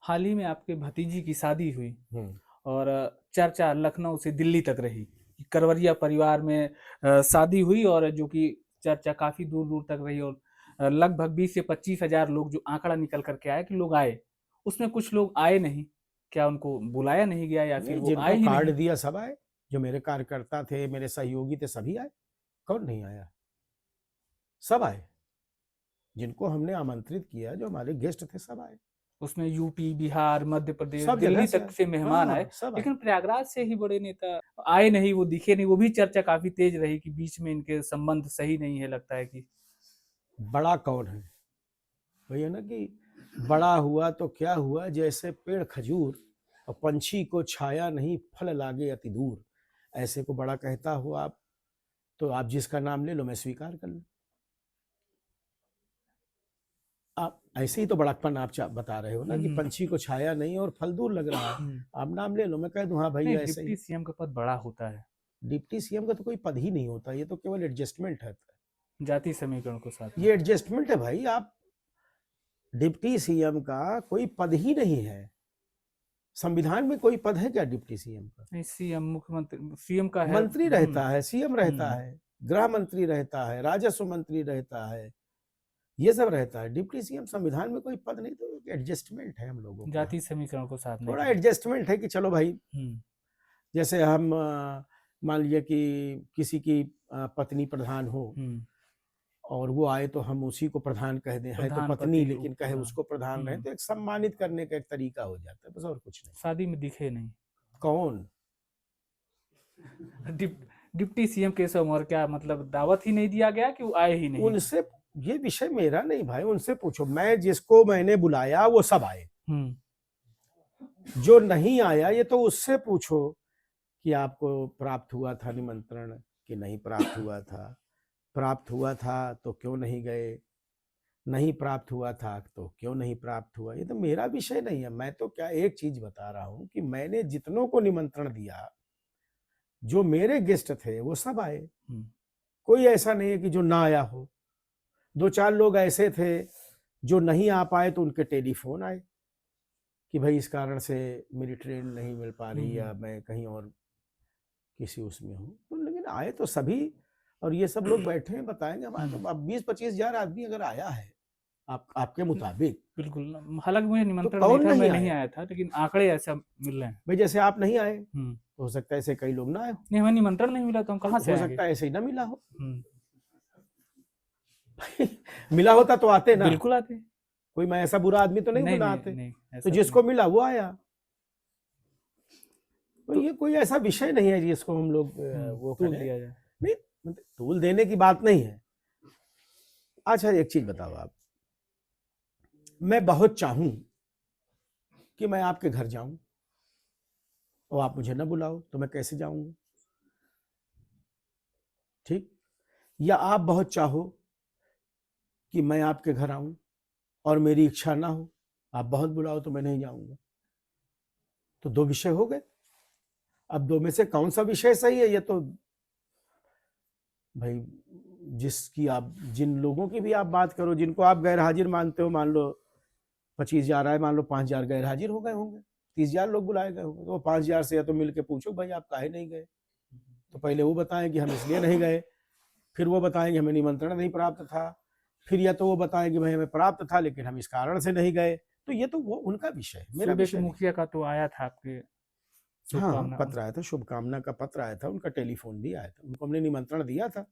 हाल ही में आपके भतीजी की शादी हुई हम्म। और चर्चा लखनऊ से दिल्ली तक रही कि करवरिया परिवार में शादी हुई और जो कि चर्चा काफी दूर दूर तक रही और लगभग 20 से 25 हजार लोग जो आंकड़ा निकल करके आया कि लोग आए, उसमें कुछ लोग आए नहीं। क्या उनको बुलाया नहीं गया या फिर नहीं, वो आए जिनको ही कार्ड नहीं? दिया सब आए। जो मेरे कार्यकर्ता थे, मेरे सहयोगी थे, सभी आए। कौन नहीं आया? सब आए। जिनको हमने आमंत्रित किया, जो हमारे गेस्ट थे, सब आए। उसमें यूपी, बिहार, मध्य प्रदेश, सब जगह दिल्ली से तक आए। से हाँ मेहमान आए, हाँ, सब आए। लेकिन प्रयागराज से ही बड़े नेता आए नहीं, वो दिखे नहीं। वो भी चर्चा काफी तेज रही कि बीच में इनके संबंध सही नहीं है, लगता है कि बड़ा कौन है? वही है ना कि बड़ा हुआ तो क्या हुआ, जैसे पेड़ खजूर और पंछी को छाया नहीं, फल लागे अति दूर। ऐसे को बड़ा कहता हो आप, तो आप जिसका नाम ले लो, मैं स्वीकार कर लूं। आप ऐसे ही तो बड़प्पन आप बता रहे हो ना कि हम्म, पंछी को छाया नहीं और फल दूर लग रहा है। हम्म। आप नाम ले लो, मैं कह दूं हाँ भाई नहीं, ऐसे डिप्टी ही। सीएम का पद बड़ा होता है। डिप्टी सीएम का तो कोई पद ही नहीं होता, ये तो केवल एडजस्टमेंट है। जाति समीकरण को साथ में। ये एडजस्टमेंट है भाई। आप डिप्टी सीएम का कोई पद ही नहीं है। संविधान में कोई पद है क्या डिप्टी सीएम का? नहीं, सीएम मुख्यमंत्री सीएम का है। मंत्री रहता है, सीएम रहता हम्म। है, गृह मंत्री रहता है, राजस्व मंत्री रहता है, ये सब रहता है। डिप्टी सीएम संविधान में कोई पद नहीं, तो एडजस्टमेंट है हम लोगों के यहाँ। जाति समीकरण को साथ नहीं थोड़ा करते। एडजस्टमेंट है कि चलो भाई, हम्म। जैसे हम मान लीजिए कि किसी की पत्नी प्रधान हो हम्म। और वो आए तो हम उसी को प्रधान कह दें। है तो पत्नी प्रधानपति, लेकिन उप कहे प्रधान। उसको प्रधान रहे, हम्म। तो एक सम्मानित करने का एक तरीका हो जाता है, बस और कुछ नहीं। शादी में दिखे नहीं। कौन? डिप, डिप्टी सीएम केशव मौर्य, क्या मतलब दावत ही नहीं दिया गया कि वो आए ही नहीं? उनसे ये विषय मेरा नहीं भाई, उनसे पूछो। मैं जिसको मैंने बुलाया वो सब आए। हम्म। जो नहीं आया ये तो उससे पूछो कि आपको प्राप्त हुआ था निमंत्रण कि नहीं प्राप्त हुआ था। प्राप्त हुआ था तो क्यों नहीं गए, नहीं प्राप्त हुआ था तो क्यों नहीं प्राप्त हुआ। ये तो मेरा विषय नहीं है। मैं तो क्या एक चीज बता रहा हूं कि मैंने जितनों को निमंत्रण दिया, जो मेरे गेस्ट थे वो सब आए। हम्म। कोई ऐसा नहीं है कि जो ना आया हो। दो चार लोग ऐसे थे जो नहीं आ पाए, तो उनके टेलीफोन आए कि भाई इस कारण से मेरी ट्रेन नहीं मिल पा रही, हम्म। या मैं कहीं और किसी उसमें हूँ। तो लेकिन आए तो सभी। और ये सब लोग बैठे हैं, बताएंगे हमारे। तो हम्म। अब 20-25 हजार आदमी अगर आया है आपके मुताबिक, बिल्कुल, हालांकि मुझे तो निमंत्रण नहीं कौन था, मैं नहीं नहीं आया? आया था, लेकिन आंकड़े ऐसा मिल रहे हैं। भाई जैसे आप नहीं आए, हम्म। तो हो सकता है ऐसे कई लोग ना आए हो। नहीं, हमें निमंत्रण नहीं मिला तो हम कहाँ से हो आएंगे? सकता है ऐसे ही ना मिला हो। हम्म। मिला होता तो आते ना। बिल्कुल आते। कोई मैं ऐसा बुरा आदमी तो नहीं नहीं, नहीं, बुलाते। नहीं, तो ऐसा तो नहीं। जिसको मिला वो आया। तो तो ये कोई ऐसा विषय नहीं है जिसको हम लोग वो तूल करें। दिया जाए। नहीं, मतलब तूल देने की बात नहीं है। अच्छा एक चीज बताओ आप, मैं बहुत चाहूं कि मैं आपके घर जाऊं और आप मुझे न बुलाओ, तो मैं कैसे जाऊंगा? ठीक। या आप बहुत चाहो कि मैं आपके घर आऊं और मेरी इच्छा ना हो, आप बहुत बुलाओ तो मैं नहीं जाऊंगा। तो दो विषय हो गए। अब दो में से कौन सा विषय सही है, ये तो भाई जिसकी आप, जिन लोगों की भी आप बात करो, जिनको आप गैर हाजिर मानते हो, मान लो 25 हजार आए, मान लो 5 हजार गैर हाजिर हो गए होंगे, 30 हजार लोग बुलाए गए होंगे, तो वो 5 हजार से या तो मिल के पूछो भाई आप काहे नहीं गए। तो पहले वो बताएं कि हम इसलिए नहीं गए, फिर वो बताएंगे हमें निमंत्रण नहीं प्राप्त था, फिर या तो वो बताएंगे भाई हमें प्राप्त था लेकिन हम इस कारण से नहीं गए। तो ये तो वो उनका विषय है, मेरा सूबे के विषय नहीं। मुखिया का तो आया था आपके हाँ हाँ, शुभकामना पत्र आया था, शुभकामना का पत्र आया था, उनका टेलीफोन भी आया था, उनको हमने निमंत्रण दिया था।